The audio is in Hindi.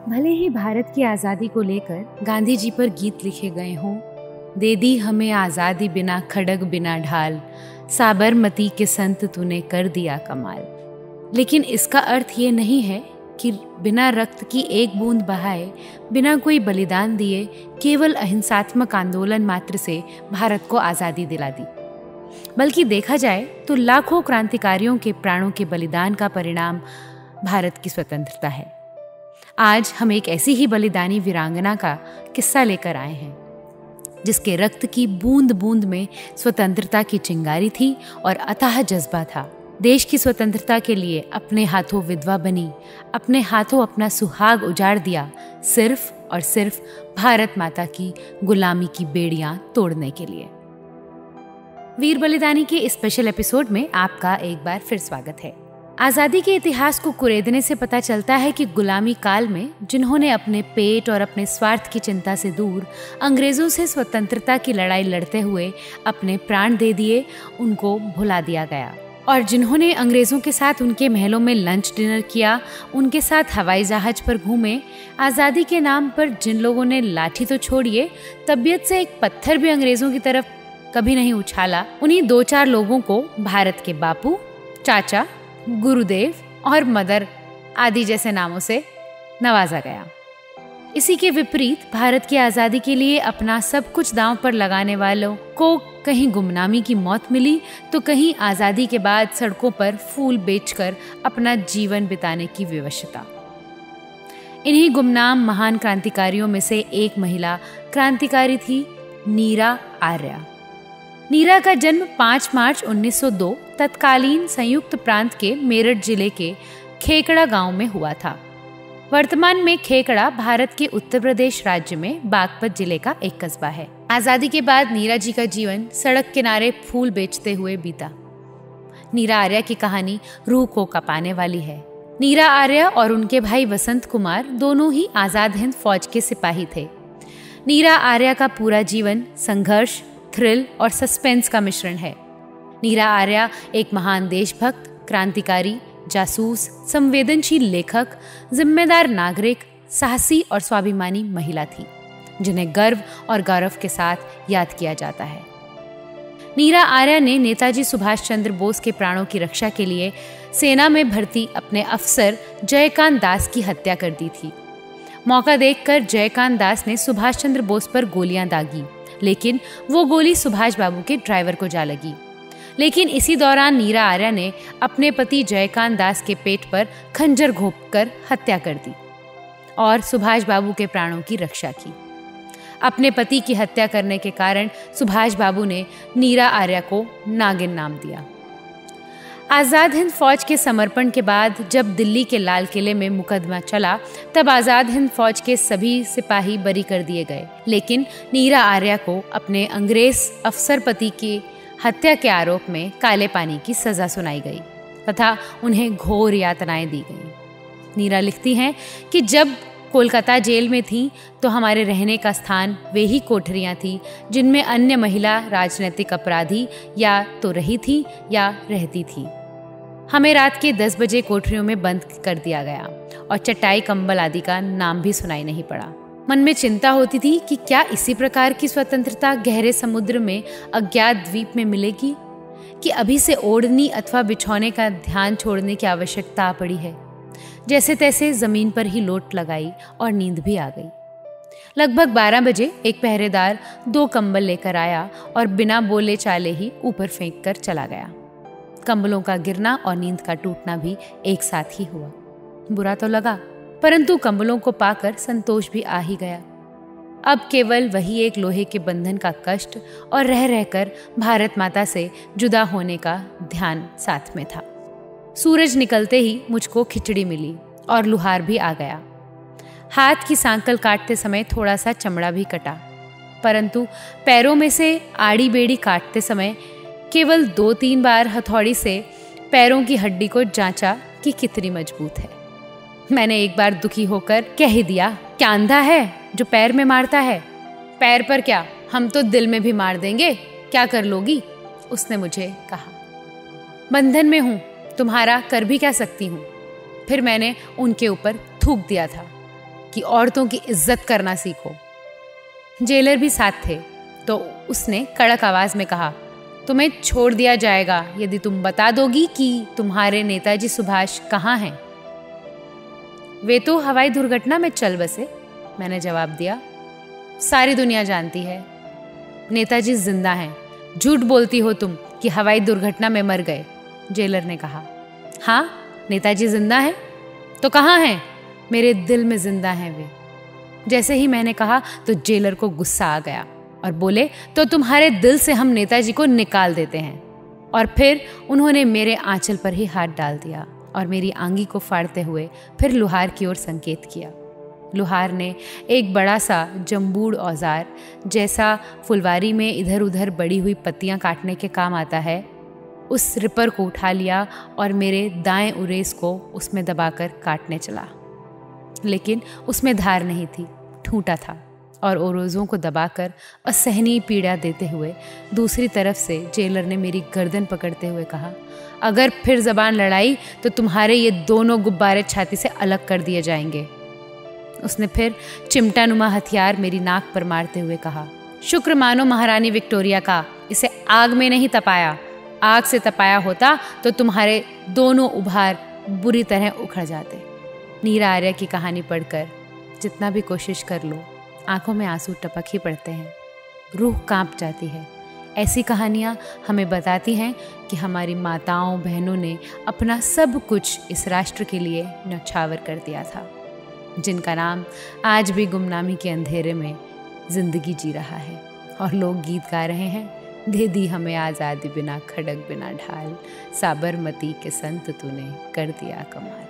भले ही भारत की आज़ादी को लेकर गांधी जी पर गीत लिखे गए हों, दे दी हमें आज़ादी बिना खड़ग बिना ढाल, साबरमती के संत तूने कर दिया कमाल। लेकिन इसका अर्थ ये नहीं है कि बिना रक्त की एक बूंद बहाए, बिना कोई बलिदान दिए, केवल अहिंसात्मक आंदोलन मात्र से भारत को आज़ादी दिला दी। बल्कि देखा जाए तो लाखों क्रांतिकारियों के प्राणों के बलिदान का परिणाम भारत की स्वतंत्रता है। आज हम एक ऐसी ही बलिदानी वीरांगना का किस्सा लेकर आए हैं, जिसके रक्त की बूंद बूंद में स्वतंत्रता की चिंगारी थी और अथाह जज्बा था। देश की स्वतंत्रता के लिए अपने हाथों विधवा बनी, अपने हाथों अपना सुहाग उजाड़ दिया, सिर्फ और सिर्फ भारत माता की गुलामी की बेड़ियां तोड़ने के लिए। वीर बलिदानी के इस स्पेशल एपिसोड में आपका एक बार फिर स्वागत है। आजादी के इतिहास को कुरेदने से पता चलता है कि गुलामी काल में जिन्होंने अपने पेट और अपने स्वार्थ की चिंता से दूर अंग्रेजों से स्वतंत्रता की लड़ाई लड़ते हुए अपने प्राण दे दिए, उनको भुला दिया गया। और जिन्होंने अंग्रेजों के साथ उनके महलों में लंच डिनर किया, उनके साथ हवाई जहाज पर घूमे, आज़ादी के नाम पर जिन लोगों ने लाठी तो छोड़िए, तबीयत से एक पत्थर भी अंग्रेजों की तरफ कभी नहीं उछाला, उन्हीं दो चार लोगों को भारत के बापू, चाचा, गुरुदेव और मदर आदि जैसे नामों से नवाजा गया। इसी के विपरीत भारत की आज़ादी के लिए अपना सब कुछ दांव पर लगाने वालों को कहीं गुमनामी की मौत मिली, तो कहीं आज़ादी के बाद सड़कों पर फूल बेचकर अपना जीवन बिताने की विवशता। इन्हीं गुमनाम महान क्रांतिकारियों में से एक महिला क्रांतिकारी थी नीरा आर्या। नीरा का जन्म 5 मार्च 1902 तत्कालीन संयुक्त प्रांत के मेरठ जिले के खेकड़ा गांव में हुआ था। वर्तमान में खेकड़ा भारत के उत्तर प्रदेश राज्य में बागपत जिले का एक कस्बा है। आजादी के बाद नीरा जी का जीवन सड़क किनारे फूल बेचते हुए बीता। नीरा आर्या की कहानी रूह को कपाने वाली है। नीरा आर्या और उनके भाई वसंत कुमार दोनों ही आजाद हिंद फौज के सिपाही थे। नीरा आर्या का पूरा जीवन संघर्ष, थ्रिल और सस्पेंस का मिश्रण है। नीरा आर्या एक महान देशभक्त, क्रांतिकारी, जासूस, संवेदनशील लेखक, जिम्मेदार नागरिक, साहसी और स्वाभिमानी महिला थी, जिन्हें गर्व और गौरव के साथ याद किया जाता है। नीरा आर्या ने नेताजी सुभाष चंद्र बोस के प्राणों की रक्षा के लिए सेना में भर्ती अपने अफसर जयकांत दास की हत्या कर दी थी। मौका देखकर जयकांत दास ने सुभाष चंद्र बोस पर गोलियां दागी, लेकिन वो गोली सुभाष बाबू के ड्राइवर को जा लगी। लेकिन इसी दौरान नीरा आर्या ने अपने पति जयकांत दास के पेट पर खंजर घोंपकर हत्या कर दी और सुभाष बाबू के प्राणों की रक्षा की। अपने पति की हत्या करने के कारण सुभाष बाबू ने नीरा आर्या को नागिन नाम दिया। आज़ाद हिंद फौज के समर्पण के बाद जब दिल्ली के लाल किले में मुकदमा चला, तब आज़ाद हिंद फौज के सभी सिपाही बरी कर दिए गए, लेकिन नीरा आर्या को अपने अंग्रेज अफसर पति की हत्या के आरोप में काले पानी की सजा सुनाई गई तथा उन्हें घोर यातनाएं दी गईं। नीरा लिखती हैं कि जब कोलकाता जेल में थी तो हमारे रहने का स्थान वे ही कोठरियां थी जिनमें अन्य महिला राजनीतिक अपराधी या तो रही थी या रहती थी। हमें रात के 10 बजे कोठरियों में बंद कर दिया गया और चटाई कंबल आदि का नाम भी सुनाई नहीं पड़ा। मन में चिंता होती थी कि क्या इसी प्रकार की स्वतंत्रता गहरे समुद्र में अज्ञात द्वीप में मिलेगी, कि अभी से ओढ़नी अथवा बिछौने का ध्यान छोड़ने की आवश्यकता पड़ी है। जैसे तैसे जमीन पर ही लोट लगाई और नींद भी आ गई। लगभग 12 बजे एक पहरेदार 2 कंबल लेकर आया और बिना बोले चाले ही ऊपर फेंक कर चला गया। कंबलों का गिरना और नींद का टूटना भी एक साथ ही हुआ। बुरा तो लगा, परंतु कंबलों को पाकर संतोष भी आ ही गया। अब केवल वही एक लोहे के बंधन का कष्ट और रह रहकर भारत माता से जुदा होने का ध्यान साथ में था। सूरज निकलते ही मुझको खिचड़ी मिली और लुहार भी आ गया। हाथ की सांकल काटते समय थोड़ा सा चमड़ा भी कटा, परंतु पैरों में से आड़ी बेड़ी काटते समय केवल 2-3 बार हथौड़ी से पैरों की हड्डी को जांचा कि कितनी मजबूत है। मैंने एक बार दुखी होकर कह ही दिया, क्या अंधा है जो पैर में मारता है? पैर पर क्या, हम तो दिल में भी मार देंगे, क्या कर लोगी? उसने मुझे कहा। बंधन में हूं, तुम्हारा कर भी क्या सकती हूँ। फिर मैंने उनके ऊपर थूक दिया था कि औरतों की इज्जत करना सीखो। जेलर भी साथ थे तो उसने कड़क आवाज में कहा, तुम्हें छोड़ दिया जाएगा यदि तुम बता दोगी कि तुम्हारे नेताजी सुभाष कहाँ हैं। वे तो हवाई दुर्घटना में चल बसे, मैंने जवाब दिया। सारी दुनिया जानती है नेताजी जिंदा हैं। झूठ बोलती हो तुम कि हवाई दुर्घटना में मर गए, जेलर ने कहा। हाँ, नेताजी जिंदा हैं। तो कहाँ हैं? मेरे दिल में जिंदा हैं वे। जैसे ही मैंने कहा तो जेलर को गुस्सा आ गया और बोले, तो तुम्हारे दिल से हम नेताजी को निकाल देते हैं। और फिर उन्होंने मेरे आंचल पर ही हाथ डाल दिया और मेरी आंगी को फाड़ते हुए फिर लुहार की ओर संकेत किया। लुहार ने एक बड़ा सा जंबूड़ औजार, जैसा फुलवारी में इधर उधर बड़ी हुई पत्तियां काटने के काम आता है, उस रिपर को उठा लिया और मेरे दाएं उरेस को उसमें दबाकर काटने चला। लेकिन उसमें धार नहीं थी, ठूंठा था और ओरोजों को दबाकर असहनीय पीड़ा देते हुए दूसरी तरफ से जेलर ने मेरी गर्दन पकड़ते हुए कहा, अगर फिर जबान लड़ाई तो तुम्हारे ये दोनों गुब्बारे छाती से अलग कर दिए जाएंगे। उसने फिर चिमटा नुमा हथियार मेरी नाक पर मारते हुए कहा, शुक्र मानो महारानी विक्टोरिया का, इसे आग में नहीं तपाया। आग से तपाया होता तो तुम्हारे दोनों उभार बुरी तरह उखड़ जाते। नीरा आर्या की कहानी पढ़कर जितना भी कोशिश कर लो, आंखों में आंसू टपक ही पड़ते हैं, रूह कांप जाती है। ऐसी कहानियाँ हमें बताती हैं कि हमारी माताओं बहनों ने अपना सब कुछ इस राष्ट्र के लिए न्यौछावर कर दिया था, जिनका नाम आज भी गुमनामी के अंधेरे में जिंदगी जी रहा है। और लोग गीत गा रहे हैं, दे दी हमें आज़ादी बिना खड़ग बिना ढाल, साबरमती के संत तूने कर दिया कमाल।